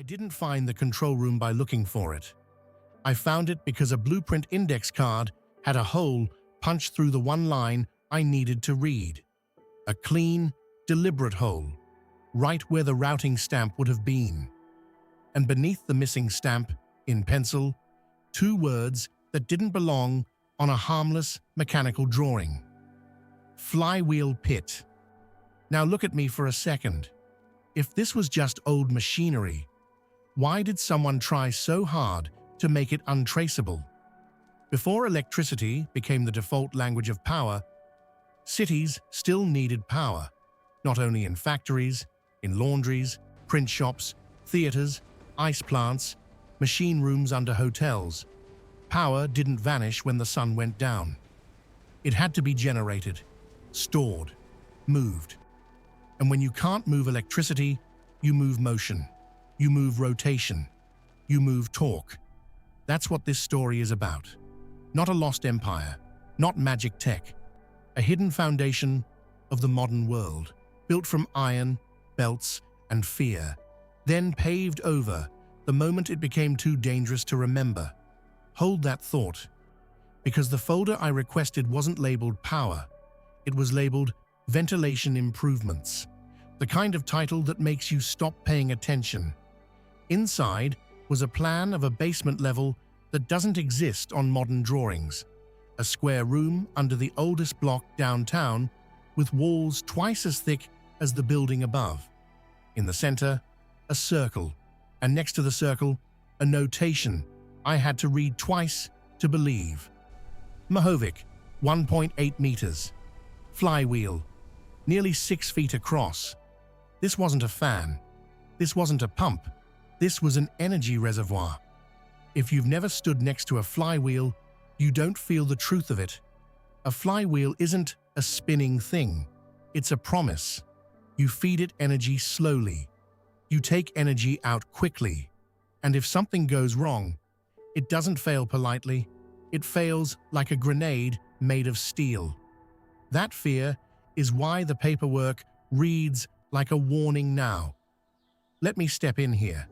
didn't find the control room by looking for it. I found it because a blueprint index card had a hole punched through the one line I needed to read. A clean, deliberate hole, right where the routing stamp would have been. And beneath the missing stamp, in pencil, two words that didn't belong on a harmless mechanical drawing. Flywheel pit. Now look at me for a second. If this was just old machinery, why did someone try so hard to make it untraceable? Before electricity became the default language of power, cities still needed power, not only in factories, in laundries, print shops, theaters, ice plants, machine rooms under hotels. Power didn't vanish when the sun went down. It had to be generated, stored, moved. And when you can't move electricity, you move motion, you move rotation, you move torque. That's what this story is about. Not a lost empire, not magic tech, a hidden foundation of the modern world, built from iron, belts, and fear, then paved over the moment it became too dangerous to remember. Hold that thought, because the folder I requested wasn't labeled power. It was labeled ventilation improvements, the kind of title that makes you stop paying attention. Inside was a plan of a basement level that doesn't exist on modern drawings, a square room under the oldest block downtown with walls twice as thick as the building above. In the center, a circle, and next to the circle, a notation I had to read twice to believe. Mahovic, 1.8 meters. Flywheel, nearly 6 feet across. This wasn't a fan. This wasn't a pump. This was an energy reservoir. If you've never stood next to a flywheel, you don't feel the truth of it. A flywheel isn't a spinning thing. It's a promise. You feed it energy slowly. You take energy out quickly. And if something goes wrong, it doesn't fail politely. It fails like a grenade made of steel. That fear is why the paperwork reads like a warning now. Let me step in here.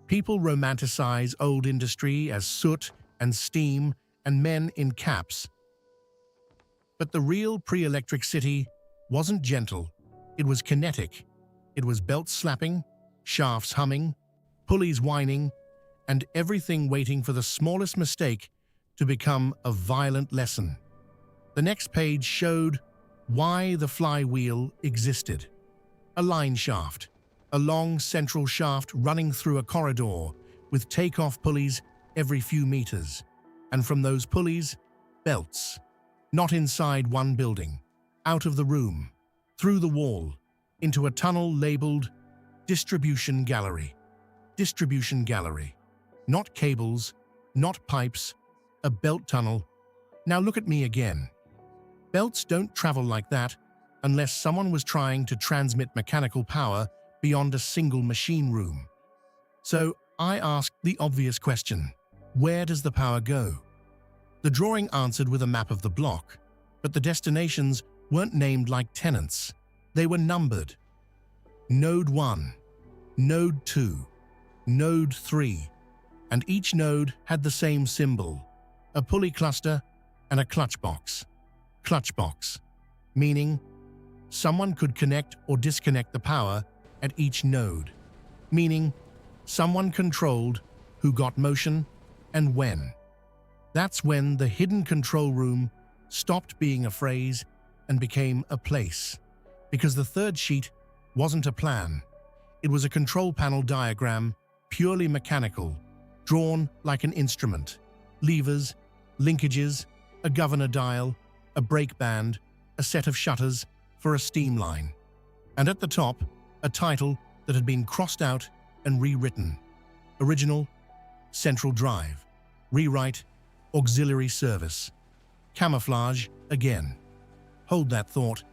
People romanticize old industry as soot and steam and men in caps. But the real pre-electric city wasn't gentle. It was kinetic. It was belts slapping, shafts humming, pulleys whining, and everything waiting for the smallest mistake to become a violent lesson. The next page showed why the flywheel existed. A line shaft, a long central shaft running through a corridor with takeoff pulleys every few meters. And from those pulleys, belts. Not inside one building, out of the room, through the wall, into a tunnel labeled distribution gallery. Distribution gallery. Not cables, not pipes, a belt tunnel. Now look at me again. Belts don't travel like that unless someone was trying to transmit mechanical power beyond a single machine room. So I asked the obvious question, where does the power go? The drawing answered with a map of the block, but the destinations weren't named like tenants. They were numbered. Node 1, Node 2, Node 3, and each node had the same symbol, a pulley cluster and a clutch box. Clutch box, meaning someone could connect or disconnect the power at each node, meaning someone controlled who got motion and when. That's when the hidden control room stopped being a phrase and became a place, because the third sheet wasn't a plan. It was a control panel diagram, purely mechanical, drawn like an instrument. Levers, linkages, a governor dial, a brake band, a set of shutters for a steam line. And at the top, a title that had been crossed out and rewritten. Original, central drive. Rewrite, auxiliary service. Camouflage, again. Hold that thought,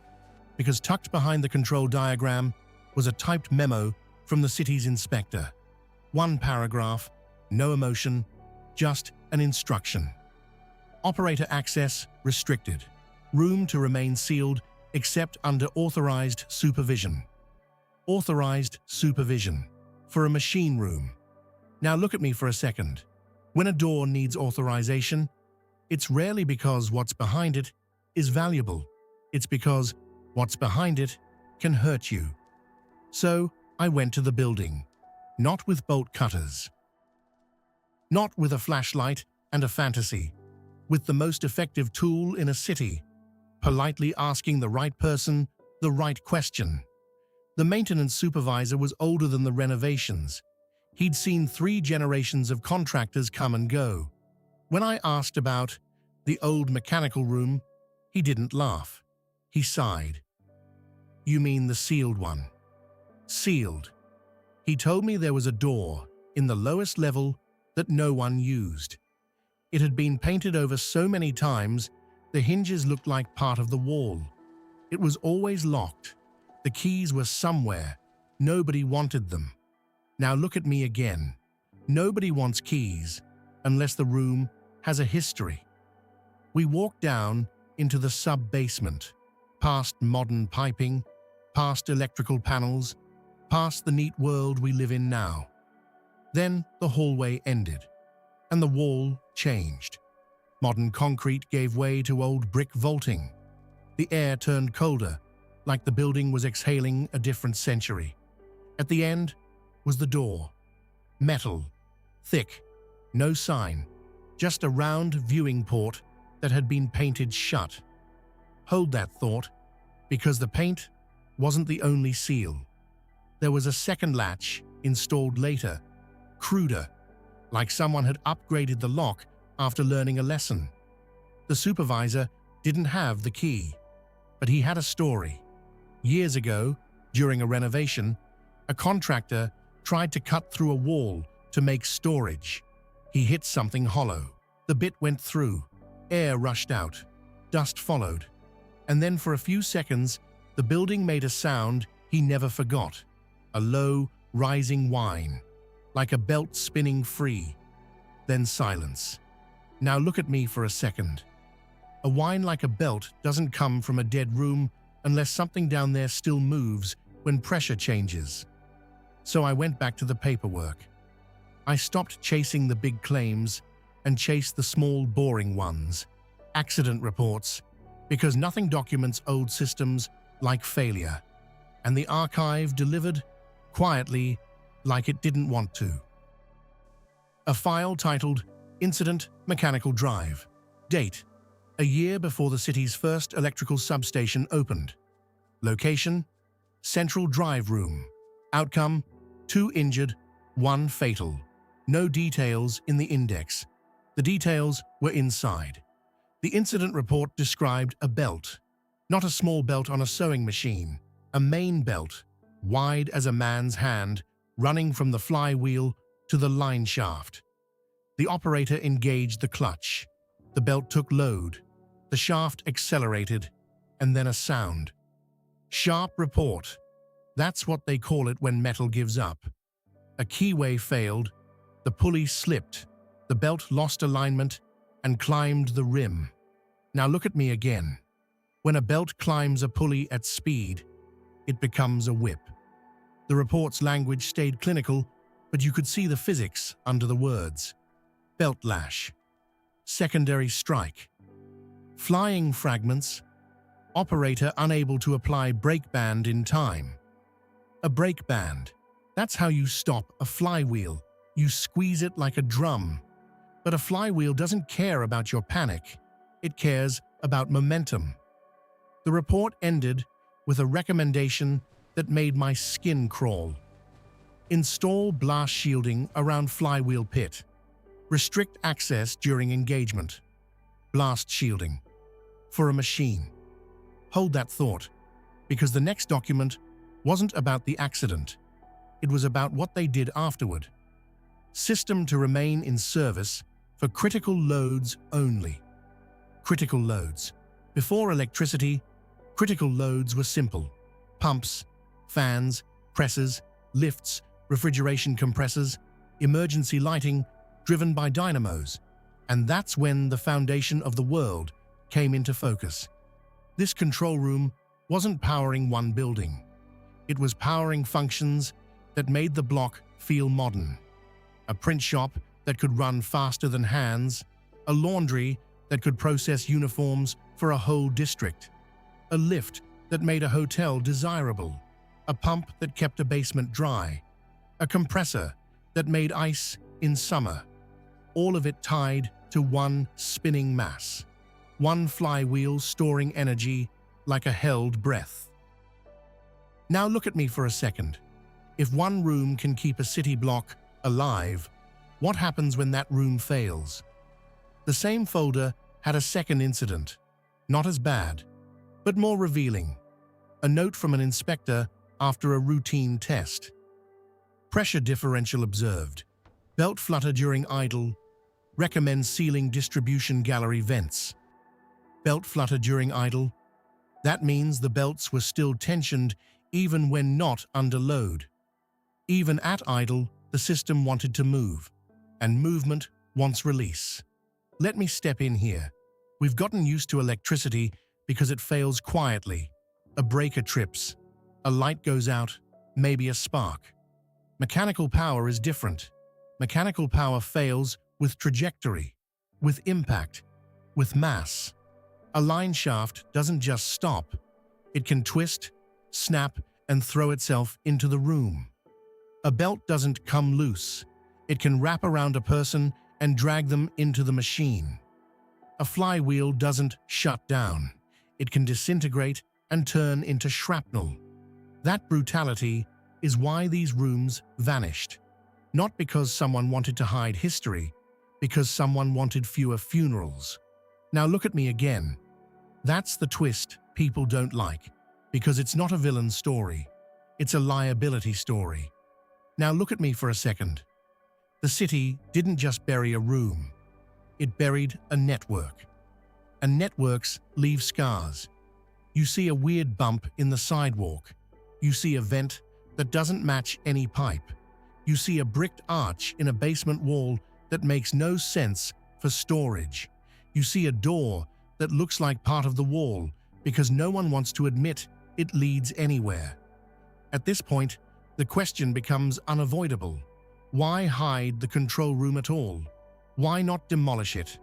because tucked behind the control diagram was a typed memo from the city's inspector. One paragraph, no emotion, just an instruction. Operator access restricted. Room to remain sealed except under authorized supervision. Authorized supervision. For a machine room, Now look at me for a second. When a door needs authorization, it's rarely because what's behind it is valuable. It's because what's behind it can hurt you. So I went to the building, not with bolt cutters, not with a flashlight and a fantasy, with the most effective tool in a city, politely asking the right person the right question. The maintenance supervisor was older than the renovations. He'd seen 3 generations of contractors come and go. When I asked about the old mechanical room, he didn't laugh. He sighed. "You mean the sealed one?" Sealed. He told me there was a door in the lowest level that no one used. It had been painted over so many times, the hinges looked like part of the wall. It was always locked. The keys were somewhere. Nobody wanted them. Now look at me again. Nobody wants keys unless the room has a history. We walked down into the sub-basement, past modern piping, past electrical panels, past the neat world we live in now. Then the hallway ended, and the wall changed. Modern concrete gave way to old brick vaulting. The air turned colder, like the building was exhaling a different century. At the end was the door. Metal, thick, no sign, just a round viewing port that had been painted shut. Hold that thought, because the paint wasn't the only seal. There was a second latch installed later, cruder, like someone had upgraded the lock after learning a lesson. The supervisor didn't have the key, but he had a story. Years ago, during a renovation, a contractor tried to cut through a wall to make storage. He hit something hollow. The bit went through. Air rushed out. Dust followed. And then for a few seconds, the building made a sound he never forgot. A low, rising whine, like a belt spinning free. Then silence. Now look at me for a second. A whine like a belt doesn't come from a dead room unless something down there still moves when pressure changes. So I went back to the paperwork. I stopped chasing the big claims and chased the small, boring ones, accident reports, because nothing documents old systems like failure. And the archive delivered quietly, like it didn't want to. A file titled Incident Mechanical Drive. Date: a year before the city's first electrical substation opened. Location: Central Drive Room. Outcome: 2 injured, 1 fatal. No details in the index. The details were inside. The incident report described a belt. Not a small belt on a sewing machine. A main belt, wide as a man's hand, running from the flywheel to the line shaft. The operator engaged the clutch. The belt took load. The shaft accelerated, and then a sound. Sharp report. That's what they call it when metal gives up. A keyway failed. The pulley slipped. The belt lost alignment and climbed the rim. Now look at me again. When a belt climbs a pulley at speed, it becomes a whip. The report's language stayed clinical, but you could see the physics under the words. Belt lash. Secondary strike. Flying fragments. Operator unable to apply brake band in time. A brake band. That's how you stop a flywheel. You squeeze it like a drum. But a flywheel doesn't care about your panic. It cares about momentum. The report ended with a recommendation that made my skin crawl. Install blast shielding around flywheel pit. Restrict access during engagement. Blast shielding. For a machine. Hold that thought, because the next document wasn't about the accident. It was about what they did afterward. System to remain in service for critical loads only. Critical loads. Before electricity, critical loads were simple. Pumps, fans, presses, lifts, refrigeration compressors, emergency lighting driven by dynamos. And that's when the foundation of the world came into focus. This control room wasn't powering one building. It was powering functions that made the block feel modern. a print shop that could run faster than hands, a laundry that could process uniforms for a whole district, a lift that made a hotel desirable, a pump that kept a basement dry, a compressor that made ice in summer, all of it tied to one spinning mass, one flywheel storing energy like a held breath. Now look at me for a second. If one room can keep a city block alive, what happens when that room fails? The same folder had a second incident, not as bad, but more revealing. A note from an inspector after a routine test. Pressure differential observed. Belt flutter during idle. Recommends sealing distribution gallery vents. Belt flutter during idle. That means the belts were still tensioned even when not under load. Even at idle, the system wanted to move, and movement wants release. Let me step in here. We've gotten used to electricity because it fails quietly. A breaker trips, a light goes out, maybe a spark. Mechanical power is different. Mechanical power fails with trajectory, with impact, with mass. A line shaft doesn't just stop. It can twist, snap, and throw itself into the room. A belt doesn't come loose. It can wrap around a person and drag them into the machine. A flywheel doesn't shut down. It can disintegrate and turn into shrapnel. That brutality is why these rooms vanished. Not because someone wanted to hide history, because someone wanted fewer funerals. Now look at me again. That's the twist people don't like, because it's not a villain story. It's a liability story. Now look at me for a second. The city didn't just bury a room. It buried a network. And networks leave scars. You see a weird bump in the sidewalk. You see a vent that doesn't match any pipe. You see a bricked arch in a basement wall that makes no sense for storage. You see a door that looks like part of the wall because no one wants to admit it leads anywhere. At this point, the question becomes unavoidable. Why hide the control room at all? Why not demolish it?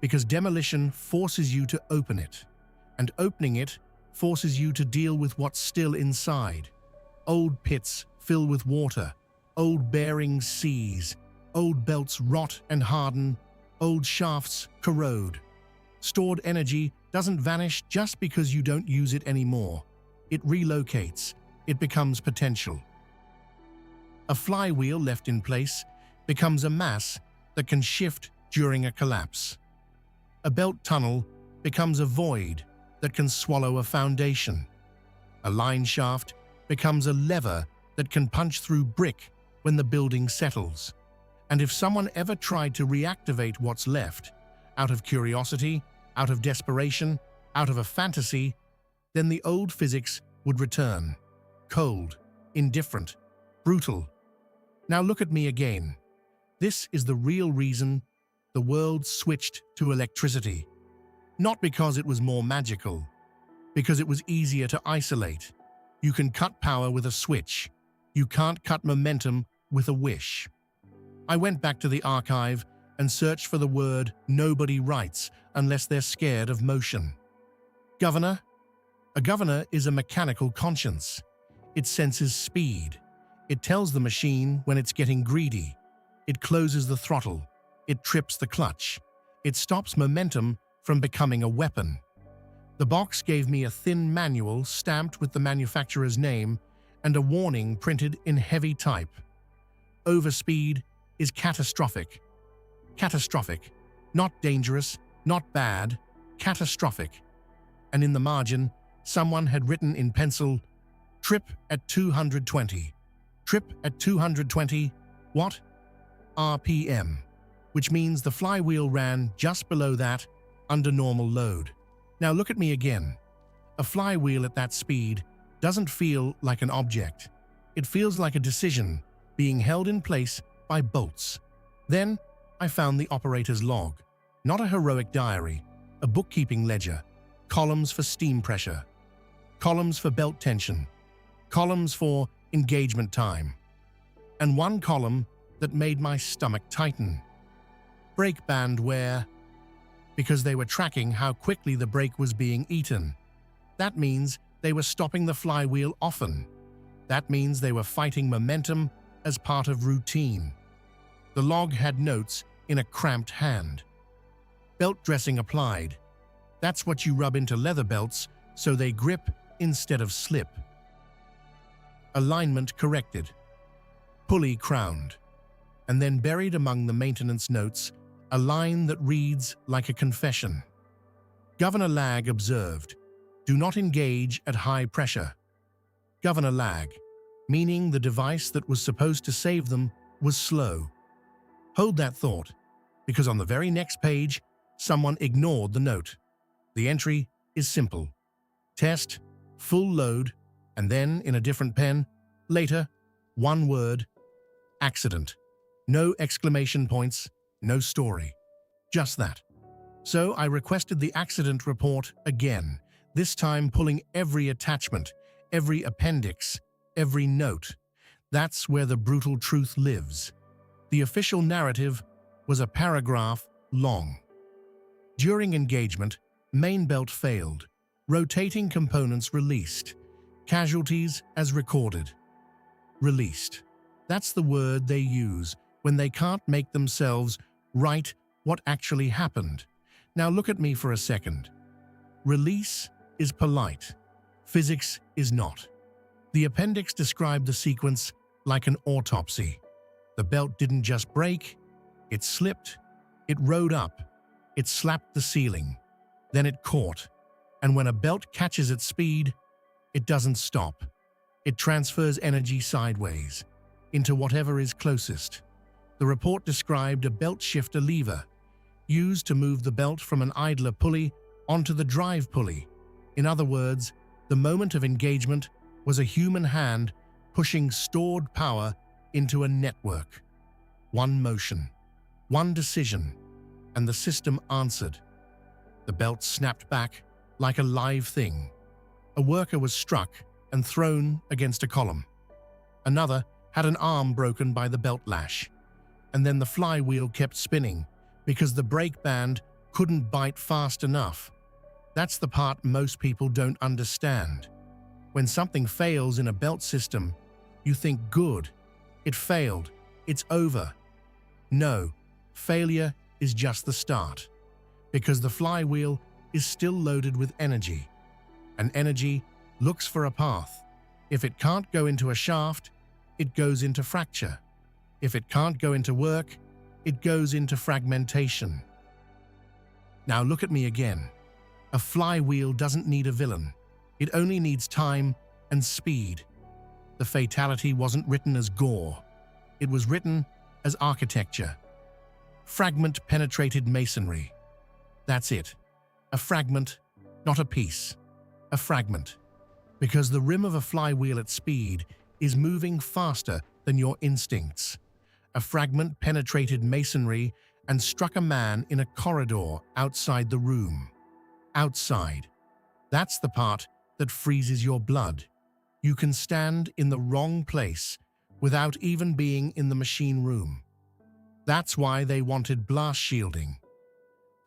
Because demolition forces you to open it, and opening it forces you to deal with what's still inside. Old pits fill with water, old bearings seize, old belts rot and harden, old shafts corrode. Stored energy doesn't vanish just because you don't use it anymore. It relocates. It becomes potential. A flywheel left in place becomes a mass that can shift during a collapse. A belt tunnel becomes a void that can swallow a foundation. A line shaft becomes a lever that can punch through brick when the building settles. And if someone ever tried to reactivate what's left, out of curiosity, out of desperation, out of a fantasy, then the old physics would return. Cold, indifferent, brutal. Now look at me again. This is the real reason the world switched to electricity. Not because it was more magical, because it was easier to isolate. You can cut power with a switch. You can't cut momentum with a wish. I went back to the archive and searched for the word "nobody writes unless they're scared of motion." Governor? A governor is a mechanical conscience. It senses speed. It tells the machine when it's getting greedy. It closes the throttle. It trips the clutch. It stops momentum from becoming a weapon. The box gave me a thin manual stamped with the manufacturer's name and a warning printed in heavy type. Overspeed is catastrophic. Catastrophic. Not dangerous, not bad, catastrophic. And in the margin, someone had written in pencil, "Trip at 220. Trip at 220, what? RPM, which means the flywheel ran just below that under normal load. Now look at me again. A flywheel at that speed doesn't feel like an object. It feels like a decision being held in place by bolts. Then I found the operator's log, not a heroic diary, a bookkeeping ledger, columns for steam pressure, columns for belt tension, columns for engagement time. And one column that made my stomach tighten. Brake band wear, because they were tracking how quickly the brake was being eaten. That means they were stopping the flywheel often. That means they were fighting momentum as part of routine. The log had notes in a cramped hand. Belt dressing applied. That's what you rub into leather belts so they grip instead of slip. Alignment corrected. Pulley crowned. And then buried among the maintenance notes, a line that reads like a confession. Governor Lag observed, "Do not engage at high pressure." Governor Lag, meaning the device that was supposed to save them was slow. Hold that thought, because on the very next page, someone ignored the note. The entry is simple. Test, full load, and then, in a different pen, later, one word, accident. No exclamation points, no story. Just that. So I requested the accident report again, this time pulling every attachment, every appendix, every note. That's where the brutal truth lives. The official narrative was a paragraph long. During engagement, main belt failed. Rotating components released. Casualties as recorded. Released. That's the word they use when they can't make themselves write what actually happened. Now look at me for a second. Release is polite. Physics is not. The appendix described the sequence like an autopsy. The belt didn't just break, it slipped, it rode up, it slapped the ceiling, then it caught. And when a belt catches its speed, it doesn't stop. It transfers energy sideways, into whatever is closest. The report described a belt shifter lever, used to move the belt from an idler pulley onto the drive pulley. In other words, the moment of engagement was a human hand pushing stored power into a network. One motion, one decision, and the system answered. The belt snapped back like a live thing. A worker was struck and thrown against a column. Another had an arm broken by the belt lash. And then the flywheel kept spinning because the brake band couldn't bite fast enough. That's the part most people don't understand. When something fails in a belt system, you think, good, it failed, it's over. No, failure is just the start, because the flywheel is still loaded with energy. And energy looks for a path. If it can't go into a shaft, it goes into fracture. If it can't go into work, it goes into fragmentation. Now look at me again. A flywheel doesn't need a villain. It only needs time and speed. The fatality wasn't written as gore. It was written as architecture. Fragment-penetrated masonry. That's it. A fragment, not a piece. A fragment. Because the rim of a flywheel at speed is moving faster than your instincts. A fragment penetrated masonry and struck a man in a corridor outside the room. Outside. That's the part that freezes your blood. You can stand in the wrong place without even being in the machine room. That's why they wanted blast shielding.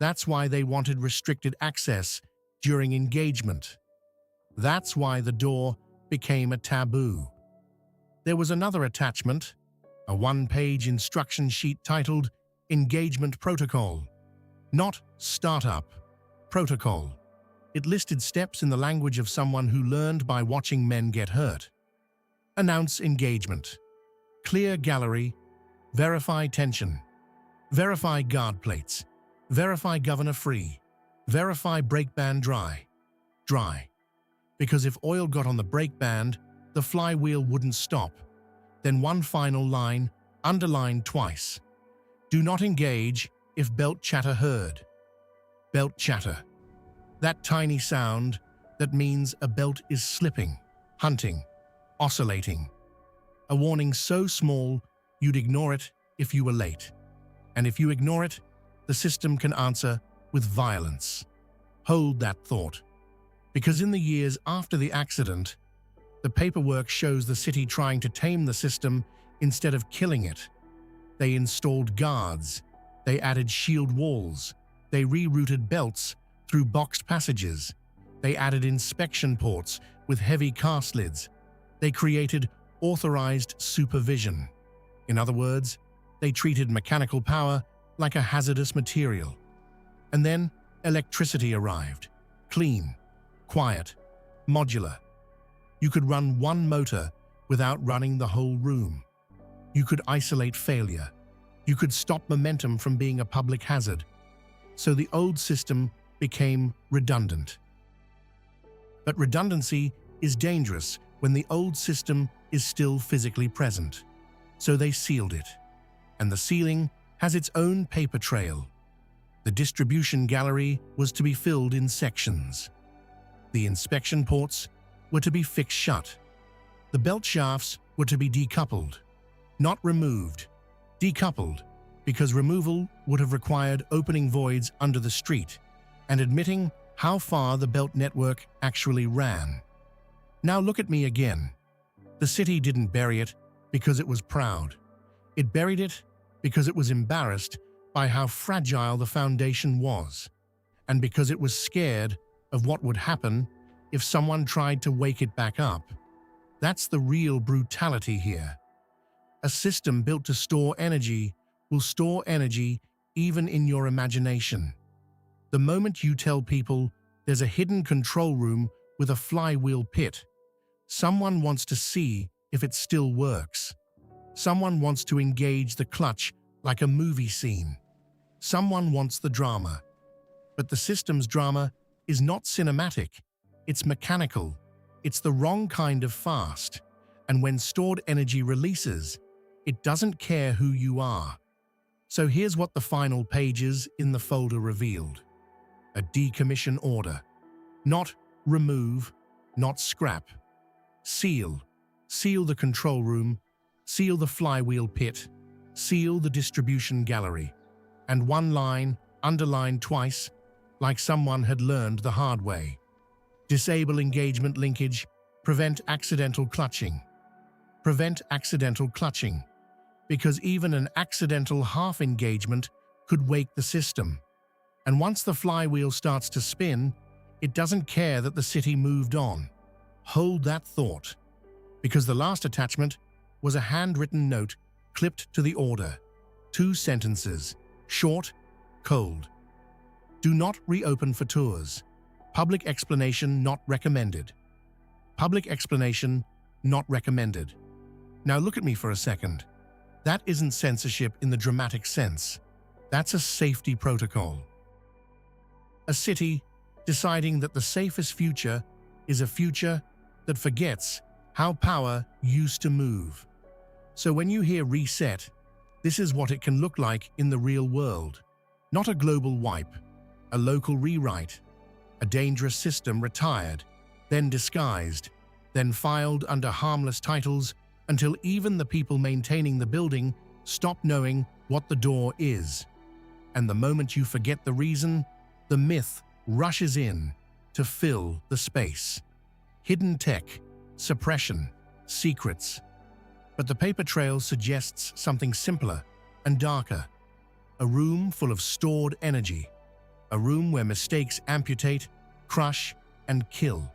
That's why they wanted restricted access during engagement. That's why the door became a taboo. There was another attachment, a one-page instruction sheet titled Engagement Protocol. Not Startup. Protocol. It listed steps in the language of someone who learned by watching men get hurt. Announce engagement. Clear gallery. Verify tension. Verify guard plates. Verify governor free. Verify brake band dry. Dry. Because if oil got on the brake band, the flywheel wouldn't stop. Then one final line, underlined twice. Do not engage if belt chatter heard. Belt chatter. That tiny sound that means a belt is slipping, hunting, oscillating. A warning so small you'd ignore it if you were late. And if you ignore it, the system can answer with violence. Hold that thought. Because in the years after the accident, the paperwork shows the city trying to tame the system instead of killing it. They installed guards. They added shield walls. They rerouted belts through boxed passages. They added inspection ports with heavy cast lids. They created authorized supervision. In other words, they treated mechanical power like a hazardous material. And then electricity arrived. Clean, quiet, modular. You could run one motor without running the whole room. You could isolate failure. You could stop momentum from being a public hazard. So the old system became redundant. But redundancy is dangerous when the old system is still physically present. So they sealed it. And the sealing has its own paper trail. The distribution gallery was to be filled in sections. The inspection ports were to be fixed shut. The belt shafts were to be decoupled. Not removed, decoupled, because removal would have required opening voids under the street and admitting how far the belt network actually ran. Now look at me again. The city didn't bury it because it was proud. It buried it because it was embarrassed by how fragile the foundation was, and because it was scared of what would happen if someone tried to wake it back up. That's the real brutality here. A system built to store energy will store energy even in your imagination. The moment you tell people there's a hidden control room with a flywheel pit, someone wants to see if it still works. Someone wants to engage the clutch like a movie scene. Someone wants the drama. But the system's drama is not cinematic. It's mechanical. It's the wrong kind of fast. And when stored energy releases, it doesn't care who you are. So here's what the final pages in the folder revealed. A decommission order. Not remove, not scrap. Seal. Seal the control room. Seal the flywheel pit. Seal the distribution gallery. And one line, underlined twice, like someone had learned the hard way. Disable engagement linkage. Prevent accidental clutching. Prevent accidental clutching. Because even an accidental half engagement could wake the system. And once the flywheel starts to spin, it doesn't care that the city moved on. Hold that thought. Because the last attachment was a handwritten note clipped to the order. 2 sentences. Short, cold. Do not reopen for tours. Public explanation not recommended. Public explanation not recommended. Now look at me for a second. That isn't censorship in the dramatic sense. That's a safety protocol. A city deciding that the safest future is a future that forgets how power used to move. So when you hear reset, this is what it can look like in the real world. Not a global wipe, a local rewrite, a dangerous system retired, then disguised, then filed under harmless titles until even the people maintaining the building stop knowing what the door is. And the moment you forget the reason, the myth rushes in to fill the space. Hidden tech, suppression, secrets. But the paper trail suggests something simpler and darker. A room full of stored energy. A room where mistakes amputate, crush, and kill.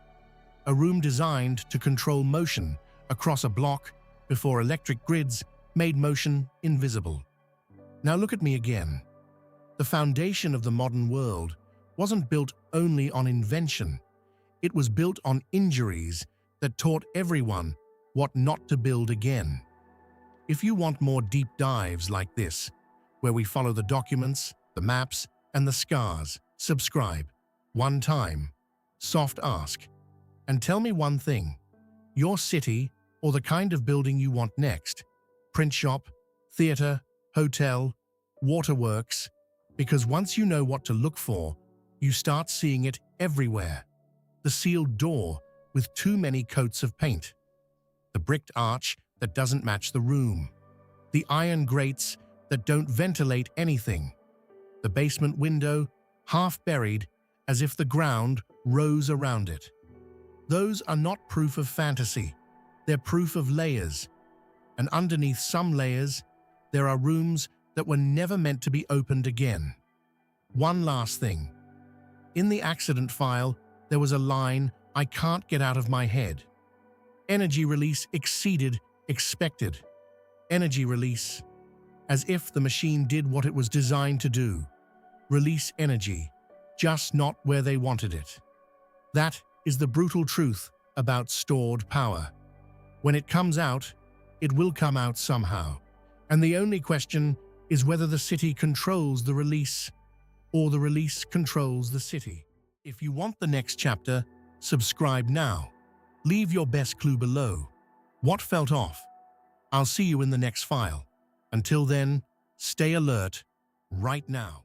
A room designed to control motion across a block before electric grids made motion invisible. Now look at me again. The foundation of the modern world wasn't built only on invention. It was built on injuries that taught everyone what not to build again. If you want more deep dives like this, where we follow the documents, the maps, and the scars, subscribe. One time, soft ask. And tell me one thing. Your city or the kind of building you want next. Print shop, theater, hotel, waterworks. Because once you know what to look for, you start seeing it everywhere. The sealed door with too many coats of paint. The bricked arch that doesn't match the room. The iron grates that don't ventilate anything. The basement window half buried as if the ground rose around it. Those are not proof of fantasy. They're proof of layers. And underneath some layers, There are rooms that were never meant to be opened again. One last thing. In the accident file, there was a line I can't get out of my head. Energy release exceeded expected. Energy release. As if the machine did what it was designed to do. Release energy, just not where they wanted it. That is the brutal truth about stored power. When it comes out, it will come out somehow. And the only question is whether the city controls the release or the release controls the city. If you want the next chapter, subscribe now. Leave your best clue below. What felt off? I'll see you in the next file. Until then, stay alert right now.